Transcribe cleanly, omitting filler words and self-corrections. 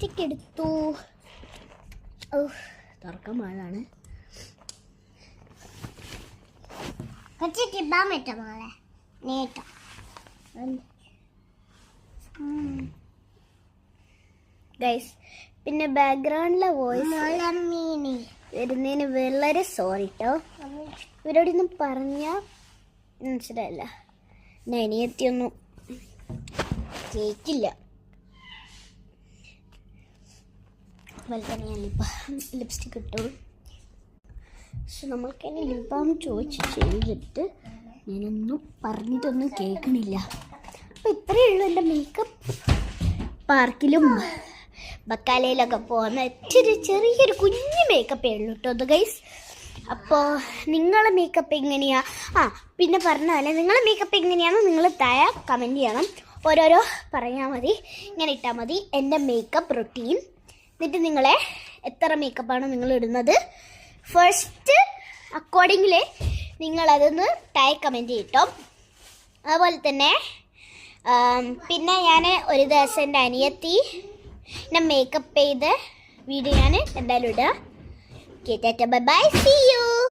Lipstick എടുത്തു. തുറക്കാൻ പാടാണ്. ഗൈസ്, പിന്നെ ബാക്ക്ഗ്രൗണ്ടിലെ വോയിസ് വരുന്നതിന് വളരെ സോറി കേട്ടോ. ഇവരോടൊന്നും പറഞ്ഞാൽ മനസ്സിലായില്ല. ഞാൻ അനിയത്തിയൊന്നും കേൾക്കില്ല. അതുപോലെ തന്നെ ഞാൻ ലിപ്സ്റ്റിക് ഇട്ടു. പക്ഷെ നമ്മൾക്ക് തന്നെ ലിപ്പാം ചോദിച്ച് ചെയ്തിട്ട് ഞാനൊന്നും പറഞ്ഞിട്ടൊന്നും കേൾക്കണില്ല. അപ്പോൾ ഇത്രയേ ഉള്ളൂ എൻ്റെ മേക്കപ്പ്. പാർക്കിലും ബക്കാലയിലൊക്കെ പോകുന്ന ചെറിയൊരു കുഞ്ഞു മേക്കപ്പേ ഉള്ളൂ കേട്ടോ അത് ഗൈസ്. അപ്പോൾ നിങ്ങളെ മേക്കപ്പ് എങ്ങനെയാണ്? പിന്നെ പറഞ്ഞ പോലെ നിങ്ങളെ മേക്കപ്പ് എങ്ങനെയാണെന്ന് നിങ്ങൾ താഴെ കമൻറ്റ് ചെയ്യണം. ഓരോരോ പറയാൽ മതി, ഇങ്ങനെ ഇട്ടാൽ മതി എൻ്റെ മേക്കപ്പ് റൊട്ടീൻ. എന്നിട്ട് നിങ്ങളെ എത്ര മേക്കപ്പാണ് നിങ്ങൾ ഇടുന്നത് ഫസ്റ്റ് അക്കോർഡിംഗില് നിങ്ങളതൊന്ന് താഴെ കമൻറ്റ് ചെയ്യട്ടോ. അതുപോലെ തന്നെ പിന്നെ ഞാൻ ഒരു ദിവസം എൻ്റെ അനിയത്തി എന്നെ മേക്കപ്പ് ചെയ്ത് വീഡിയോ ഞാൻ എന്തായാലും ഇടുക. Bye bye, see U.